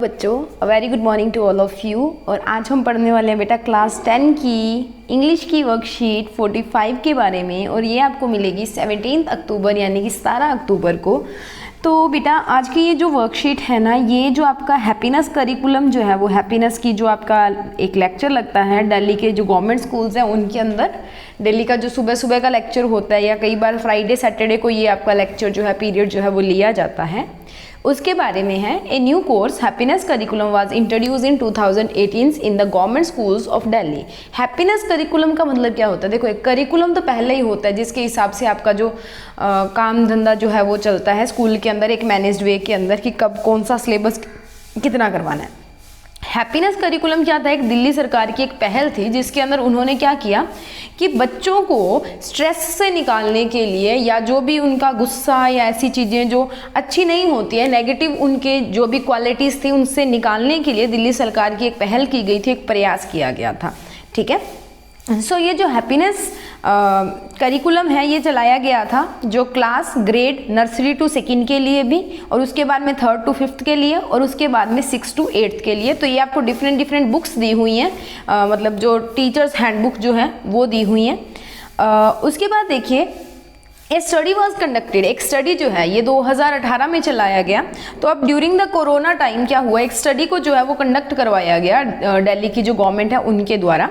बच्चों very good morning to all of you. और आज हम पढ़ने वाले हैं बेटा क्लास 10 की इंग्लिश की वर्कशीट 45 के बारे में, और ये आपको मिलेगी 17 अक्टूबर यानी कि 17 अक्टूबर को। तो बेटा आज की ये जो वर्कशीट है ना, ये जो आपका हैप्पीनेस करिकुलम जो है वो हैप्पीनेस की जो आपका एक लेक्चर लगता है दिल्ली के जो गवर्नमेंट स्कूल्स हैं उनके अंदर, दिल्ली का जो सुबह सुबह का लेक्चर होता है या कई बार फ्राइडे सैटरडे को ये आपका लेक्चर जो है पीरियड जो है वो लिया जाता है, उसके बारे में है। A new course happiness curriculum was introduce in 2018 in the government schools of Delhi. Happiness curriculum का मतलब क्या होता है? देखो, एक करिकुलम तो पहले ही होता है जिसके हिसाब से आपका जो काम धंधा जो है वो चलता है स्कूल के अंदर एक मैनेज्ड वे के अंदर कि कब कौन सा सिलेबस कितना करवाना है। हैप्पीनेस करिकुलम क्या था? एक दिल्ली सरकार की एक पहल थी जिसके अंदर उन्होंने क्या किया कि बच्चों को स्ट्रेस से निकालने के लिए या जो भी उनका गुस्सा या ऐसी चीज़ें जो अच्छी नहीं होती है, नेगेटिव उनके जो भी क्वालिटीज़ थी उनसे निकालने के लिए दिल्ली सरकार की एक पहल की गई थी, एक प्रयास किया गया था। ठीक है, सो ये जो हैप्पीनेस करिकुलम है ये चलाया गया था जो class grade nursery to second के लिए भी, और उसके बाद में 3rd to 5th के लिए, और उसके बाद में 6th to 8th के लिए। तो ये आपको डिफरेंट बुक्स दी हुई हैं, मतलब जो टीचर्स हैंडबुक जो है वो दी हुई हैं। उसके बाद देखिए ए स्टडी वॉज कंडक्टेड, एक स्टडी जो है ये 2018 में चलाया गया। तो अब ड्यूरिंग द कोरोना टाइम क्या हुआ, एक स्टडी को जो है वो कंडक्ट करवाया गया दिल्ली की जो गवर्नमेंट है उनके द्वारा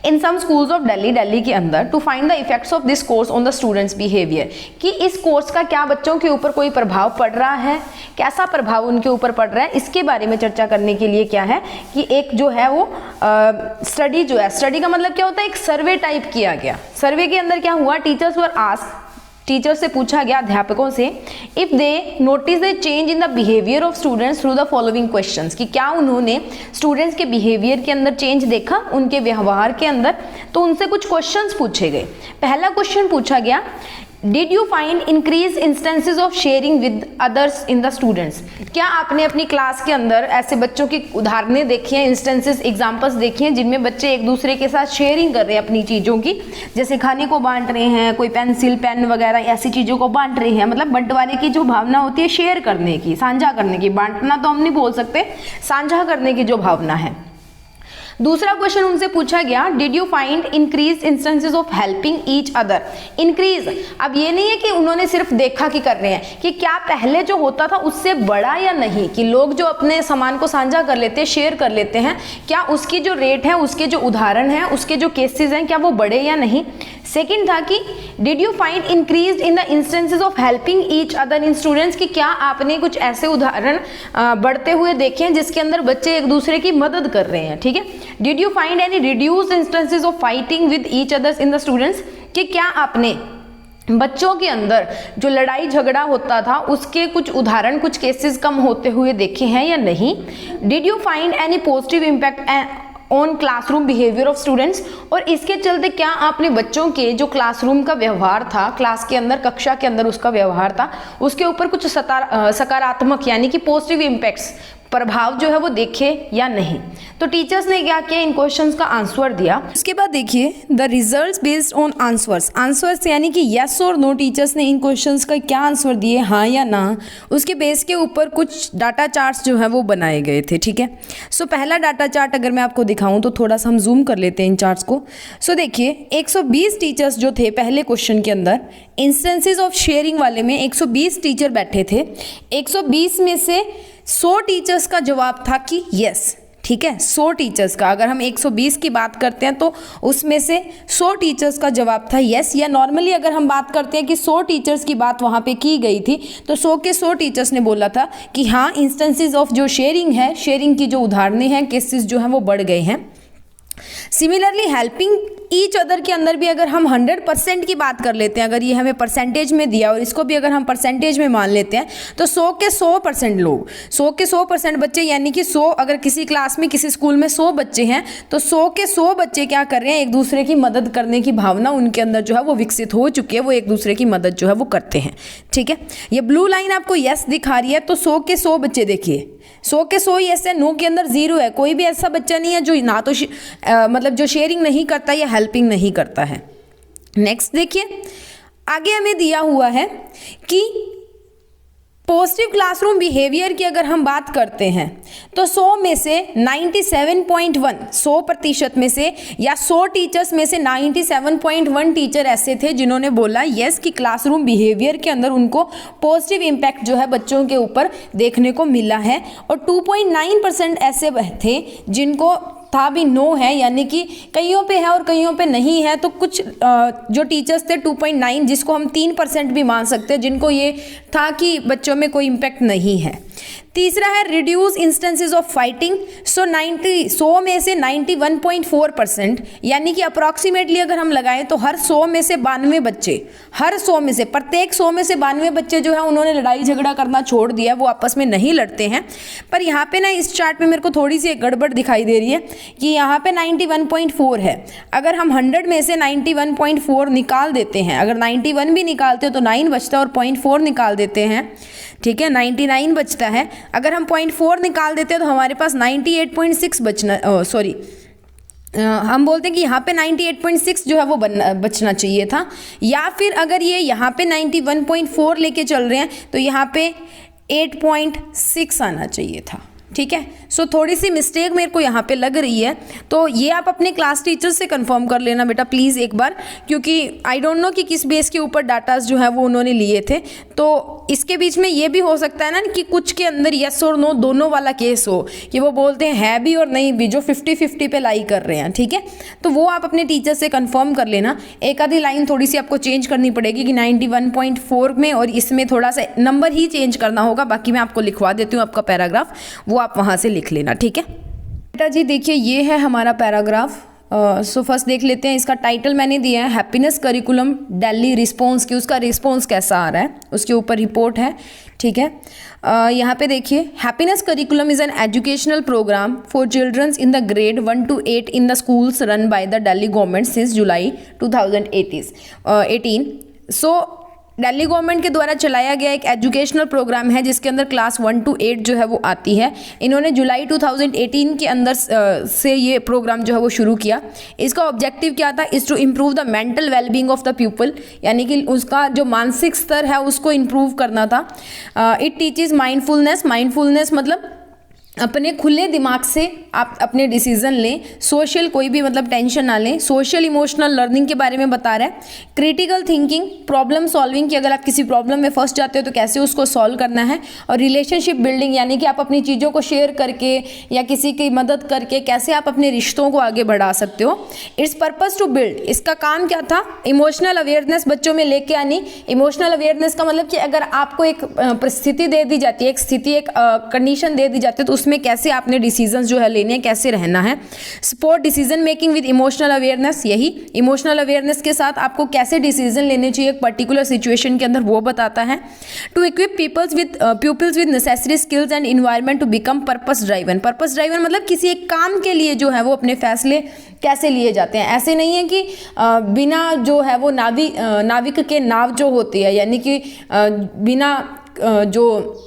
in some schools of Delhi के अंदर to find the effects of this course on the students behaviour, कि इस कोर्स का क्या बच्चों के ऊपर कोई प्रभाव पड़ रहा है, कैसा प्रभाव उनके ऊपर पड़ रहा है, इसके बारे में चर्चा करने के लिए क्या है कि एक जो है वो स्टडी जो है, स्टडी का मतलब क्या होता है, एक सर्वे टाइप किया गया। सर्वे के अंदर क्या हुआ, टीचर्स वर आस्क्ड, टीचर से पूछा गया अध्यापकों से, if they notice the change in the behaviour of students through the following questions, कि क्या उन्होंने स्टूडेंट्स के बिहेवियर के अंदर चेंज देखा, उनके व्यवहार के अंदर। तो उनसे कुछ क्वेश्चंस पूछे गए। पहला क्वेश्चन पूछा गया, did you find increase instances of sharing with others in the students, क्या आपने अपनी क्लास के अंदर ऐसे बच्चों की उदाहरणें देखी हैं, इंस्टेंसेस एग्जांपल्स देखी हैं जिनमें बच्चे एक दूसरे के साथ शेयरिंग कर रहे हैं अपनी चीज़ों की, जैसे खाने को बांट रहे हैं, कोई पेंसिल पेन वगैरह ऐसी चीज़ों को बांट रहे हैं। मतलब बंटवारे की जो भावना होती है, शेयर करने की, साझा करने की, बांटना तो हम नहीं बोल सकते, साझा करने की जो भावना है। दूसरा क्वेश्चन उनसे पूछा गया, did you find increase instances of helping each other. Increase, अब ये नहीं है कि उन्होंने सिर्फ देखा कि कर रहे हैं, कि क्या पहले जो होता था उससे बड़ा या नहीं, कि लोग जो अपने सामान को साझा कर लेते हैं, शेयर कर लेते हैं, क्या उसकी जो रेट है, उसके जो उदाहरण है, उसके जो केसेस हैं, क्या वो बढ़े या नहीं। सेकेंड था कि did you find increase in the instances of helping each other in students, कि क्या आपने कुछ ऐसे उदाहरण बढ़ते हुए देखे हैं जिसके अंदर बच्चे एक दूसरे की मदद कर रहे हैं। ठीक है, did you find any reduced instances of fighting with each others in the students, कि क्या आपने बच्चों के अंदर जो लड़ाई झगड़ा होता था उसके कुछ उदाहरण, कुछ केसेस कम होते हुए देखे हैं या नहीं। Did you find any positive impact on classroom behaviour of students, और इसके चलते क्या आपने बच्चों के जो क्लासरूम का व्यवहार था, क्लास के अंदर, कक्षा के अंदर उसका व्यवहार था, उसके ऊपर कुछ सकारात्मक यानी कि पॉजिटिव इम्पैक्ट्स, प्रभाव जो है वो देखे या नहीं। तो टीचर्स ने क्या किया, इन क्वेश्चंस का आंसर दिया। उसके बाद देखिए the results based on answers यानी कि यस और नो, टीचर्स ने इन क्वेश्चंस का क्या आंसर दिए, हाँ या ना, उसके बेस के ऊपर कुछ डाटा चार्ट्स जो है वो बनाए गए थे। ठीक है, सो पहला डाटा चार्ट अगर मैं आपको दिखाऊं तो थोड़ा सा हम जूम कर लेते हैं इन चार्ट्स को। सो देखिए 120 टीचर्स जो थे पहले क्वेश्चन के अंदर, इंस्टेंसेस ऑफ शेयरिंग वाले में 120 टीचर बैठे थे। 120 में से 100 टीचर्स का जवाब था कि यस। ठीक है, 100 टीचर्स का, अगर हम 120 की बात करते हैं तो उसमें से 100 टीचर्स का जवाब था यस। या नॉर्मली अगर हम बात करते हैं कि 100 टीचर्स की बात वहाँ पे की गई थी तो 100 के 100 टीचर्स ने बोला था कि हाँ, इंस्टेंसेस ऑफ जो शेयरिंग है, शेयरिंग की जो उदाहरणें हैं, केसेस जो हैं वो बढ़ गए हैं। सिमिलरली हेल्पिंग ईच अदर के अंदर भी अगर हम 100% की बात कर लेते हैं, अगर ये हमें परसेंटेज में दिया और इसको भी अगर हम परसेंटेज में मान लेते हैं तो 100 के 100% लोग, 100 के 100% बच्चे, यानी कि 100 अगर किसी क्लास में किसी स्कूल में 100 बच्चे हैं तो 100 के 100 बच्चे क्या कर रहे हैं, एक दूसरे की मदद करने की भावना उनके अंदर जो है वो विकसित हो चुकी है, वो एक दूसरे की मदद जो है वो करते हैं। ठीक है, ये ब्लू लाइन आपको यस दिखा रही है, तो 100 के 100 बच्चे देखिए, 100 के 100 यस है, नो के अंदर 0 है। कोई भी ऐसा बच्चा नहीं है जो ना तो मतलब जो शेयरिंग नहीं करता या हेल्पिंग नहीं करता है। नेक्स्ट देखिए, आगे हमें दिया हुआ है कि पॉजिटिव क्लासरूम बिहेवियर की अगर हम बात करते हैं तो 100 में से 97.1 100% में से या 100 टीचर्स में से 97.1 टीचर ऐसे थे जिन्होंने बोला यस कि क्लासरूम बिहेवियर के अंदर उनको पॉजिटिव इम्पैक्ट जो है बच्चों के ऊपर देखने को मिला है, और 2.9% ऐसे थे जिनको था भी नो है, यानी कि कईयों पे है और कईयों पे नहीं है। तो कुछ जो टीचर्स थे 2.9 जिसको हम 3% भी मान सकते हैं, जिनको ये था कि बच्चों में कोई इम्पैक्ट नहीं है। तीसरा है रिड्यूस इंस्टेंसेस ऑफ फाइटिंग। 100 में से 91.4%, यानी कि अप्रॉक्सीमेटली अगर हम लगाएं तो हर 100 में से 92 बच्चे, हर 100 में से प्रत्येक 100 में से 92 बच्चे जो है उन्होंने लड़ाई झगड़ा करना छोड़ दिया, वो आपस में नहीं लड़ते हैं। पर यहाँ पे ना इस चार्ट में मेरे को थोड़ी सी गड़बड़ दिखाई दे रही है कि यहाँ पे 91.4 है। अगर हम 100 में से 91.4 निकाल देते हैं, अगर 91 भी निकालते हो तो 9 बचता है और 0.4 निकाल देते हैं, ठीक है, 99 बचता है। अगर हम 0.4 निकाल देते हैं तो हमारे पास 98.6 बचना, हम बोलते हैं कि यहाँ पे 98.6 जो है वो बचना चाहिए था। या फिर अगर ये यहाँ पे 91.4 लेके चल रहे हैं तो यहाँ पे 8.6 आना चाहिए था, ठीक है। सो थोड़ी सी मिस्टेक मेरे को यहाँ पे लग रही है, तो ये आप अपने क्लास टीचर से कंफर्म कर लेना बेटा प्लीज़ एक बार, क्योंकि आई डोंट नो कि किस बेस के ऊपर डाटाज जो है वो उन्होंने लिए थे। तो इसके बीच में ये भी हो सकता है ना कि कुछ के अंदर येस और नो दोनों वाला केस हो, कि वो बोलते हैं है भी और नहीं भी, जो 50-50 पे लाई कर रहे हैं, ठीक है। तो वो आप अपने टीचर से कंफर्म कर लेना। एक आधी लाइन थोड़ी सी आपको चेंज करनी पड़ेगी कि 91.4 में और इसमें थोड़ा सा नंबर ही चेंज करना होगा, बाकी मैं आपको लिखवा देती हूँ आपका पैराग्राफ, वो आप वहाँ से लिख लेना, ठीक है बेटा जी। देखिए ये है हमारा पैराग्राफ। सो फर्स्ट देख लेते हैं, इसका टाइटल मैंने दिया है हैप्पीनेस करिकुलम दिल्ली रिस्पॉन्स की, उसका रिस्पॉन्स कैसा आ रहा है उसके ऊपर रिपोर्ट है, ठीक है। यहाँ पे देखिए happiness curriculum is an educational programme for childrens in the grade 1 to 8 in the schools run by the Delhi government since July 2018। So Delhi government के द्वारा चलाया गया एक एजुकेशनल प्रोग्राम है जिसके अंदर क्लास 1 to 8 जो है वो आती है। इन्होंने जुलाई 2018 के अंदर से ये प्रोग्राम जो है वो शुरू किया। इसका ऑब्जेक्टिव क्या था, is to improve the mental wellbeing of the people, यानी कि उसका जो मानसिक स्तर है उसको इम्प्रूव करना था। इट टीचेस माइंडफुलनेस, माइंडफुलनेस मतलब अपने खुले दिमाग से आप अपने डिसीजन लें, सोशल कोई भी मतलब टेंशन ना लें, सोशल इमोशनल लर्निंग के बारे में बता रहा है, क्रिटिकल थिंकिंग, प्रॉब्लम सॉल्विंग कि अगर आप किसी प्रॉब्लम में फंस जाते हो तो कैसे उसको सॉल्व करना है, और रिलेशनशिप बिल्डिंग यानी कि आप अपनी चीज़ों को शेयर करके या किसी की मदद करके कैसे आप अपने रिश्तों को आगे बढ़ा सकते हो। इट्स पर्पज़ टू बिल्ड, इसका काम क्या था, इमोशनल अवेयरनेस बच्चों में लेके आनी। इमोशनल अवेयरनेस का मतलब कि अगर आपको एक परिस्थिति दे दी जाती है, एक स्थिति, एक कंडीशन दे दी जाती है, तो उसमें कैसे आपने डिसीजंस जो है लेने हैं, कैसे रहना है। Support decision making with emotional awareness, यही इमोशनल अवेयरनेस के साथ आपको कैसे डिसीजन लेने चाहिए एक पर्टिकुलर सिचुएशन के अंदर, वो बताता है। To equip peoples with necessary skills and environment to become purpose driven. Purpose driven मतलब किसी एक काम के लिए जो है वो अपने फैसले कैसे लिए जाते हैं। ऐसे नहीं है कि बिना जो है वो नाविक के नाव जो होती है, यानी कि बिना जो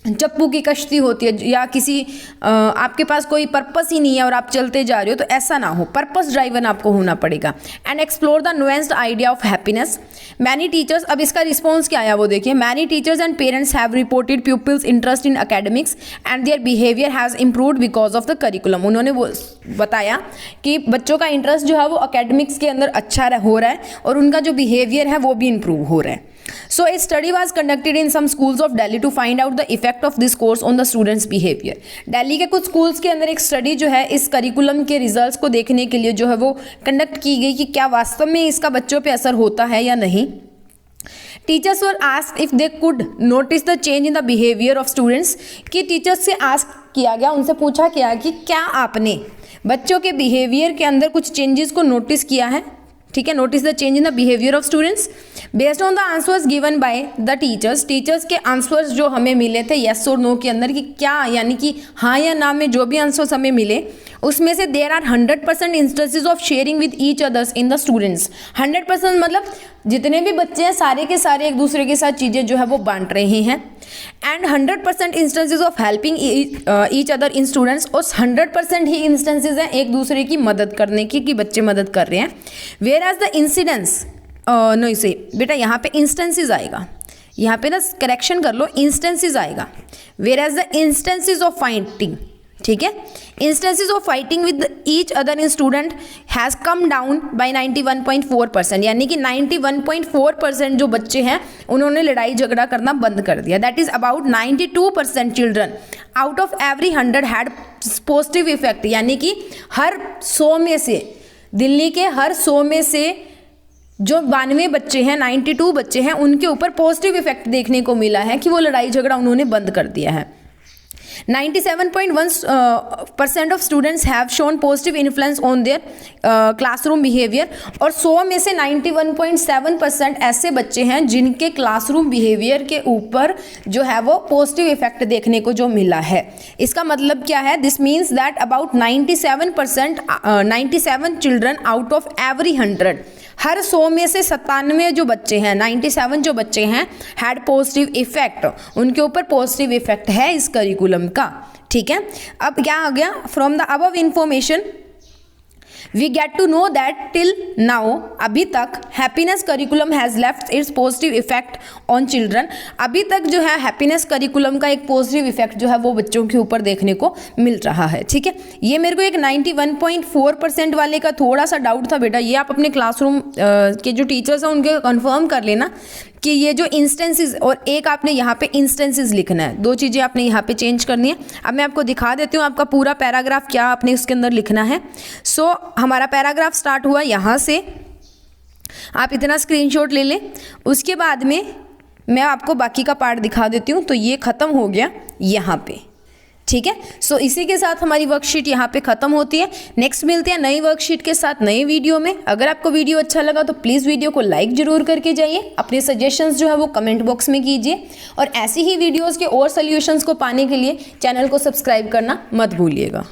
चप्पू की कश्ती होती है, या किसी आपके पास कोई पर्पस ही नहीं है और आप चलते जा रहे हो, तो ऐसा ना हो, पर्पस ड्राइवन आपको होना पड़ेगा। And explore the nuanced idea of happiness. Many teachers, अब इसका रिस्पॉन्स क्या आया वो देखिए, many teachers and parents have reported pupils interest in academics and their behaviour has improved because of the curriculum. उन्होंने वो बताया कि बच्चों का इंटरेस्ट जो है वो एकेडमिक्स के अंदर अच्छा हो रहा है और उनका जो बिहेवियर है वो भी इम्प्रूव हो रहा है। So a study was conducted in some schools of Delhi to find out the effect of this course on the students' behavior. Delhi के कुछ स्कूल्स के अंदर एक स्टडी जो है इस करिकुलम के रिजल्ट्स को देखने के लिए जो है वो कंडक्ट की गई कि क्या वास्तव में इसका बच्चों पे असर होता है या नहीं। Teachers were asked if they could notice the change in the behaviour of students, कि टीचर्स से आस्क किया गया, उनसे पूछा गया कि क्या आपने बच्चों के बिहेवियर के अंदर कुछ चेंजेस को नोटिस किया है, ठीक है। Notice the change in the behaviour of students based on the answers given by the teachers. Teachers के आंसर्स जो हमें मिले थे येस और नो के अंदर, कि क्या यानी कि हाँ या ना में जो भी आंसर्स हमें मिले उसमें से there are 100% instances of sharing with each others in the students. 100% मतलब जितने भी बच्चे हैं सारे के सारे एक दूसरे के साथ चीज़ें जो है वो बांट रहे हैं। And 100% instances of helping each other in students, और 100% ही इंस्टेंसेस हैं एक दूसरे की मदद करने की, कि बच्चे मदद कर रहे हैं। Whereas the incidence no, इसे बेटा यहाँ पे इंस्टेंसेस आएगा, यहाँ पे ना करेक्शन कर लो, इंस्टेंसेस आएगा, whereas the instances of fighting, ठीक है, instances of fighting with each other in student has come down by 91.4%, यानी कि 91.4% जो बच्चे हैं उन्होंने लड़ाई झगड़ा करना बंद कर दिया। That is about 92% children out of every 100 had positive effect, यानी कि हर 100 में से, दिल्ली के हर 100 में से जो 92 बच्चे हैं, 92 बच्चे हैं, उनके ऊपर पॉजिटिव इफेक्ट देखने को मिला है कि वो लड़ाई झगड़ा उन्होंने बंद कर दिया है। 97.1% of students have shown positive influence on their classroom behaviour, और 100 में से 91.7% ऐसे बच्चे हैं जिनके क्लासरूम बिहेवियर के ऊपर जो है वो पॉजिटिव इफेक्ट देखने को जो मिला है। इसका मतलब क्या है? This means that about 97 children out of every 100, हर 100 में से 97 जो बच्चे हैं, 97 जो बच्चे हैं, हैड पॉजिटिव इफेक्ट, उनके ऊपर पॉजिटिव इफेक्ट है इस करिकुलम का, ठीक है। अब क्या आ गया? From the above information we get to know that till now, अभी तक happiness curriculum has left its positive effect on children, अभी तक जो है हैप्पीनेस करिकुलम का एक पॉजिटिव इफेक्ट जो है वो बच्चों के ऊपर देखने को मिल रहा है, ठीक है। ये मेरे को एक 91.4% वाले का थोड़ा सा डाउट था बेटा, ये आप अपने क्लासरूम के जो टीचर्स हैं उनके कंफर्म कर लेना कि ये जो इंस्टेंसेस, और एक आपने यहाँ पे इंस्टेंसेस लिखना है, दो चीज़ें आपने यहाँ पे चेंज करनी है। अब मैं आपको दिखा देती हूँ आपका पूरा पैराग्राफ क्या आपने उसके अंदर लिखना है। सो हमारा पैराग्राफ स्टार्ट हुआ यहाँ से, आप इतना स्क्रीनशॉट ले लें, उसके बाद में मैं आपको बाकी का पार्ट दिखा देती हूँ। तो ये ख़त्म हो गया यहाँ पे, ठीक है। सो इसी के साथ हमारी वर्कशीट यहाँ पे ख़त्म होती है। नेक्स्ट मिलते हैं नई वर्कशीट के साथ नए वीडियो में। अगर आपको वीडियो अच्छा लगा तो प्लीज़ वीडियो को लाइक जरूर करके जाइए, अपने सजेशंस जो है वो कमेंट बॉक्स में कीजिए, और ऐसी ही वीडियोस के और सॉल्यूशंस को पाने के लिए चैनल को सब्सक्राइब करना मत भूलिएगा।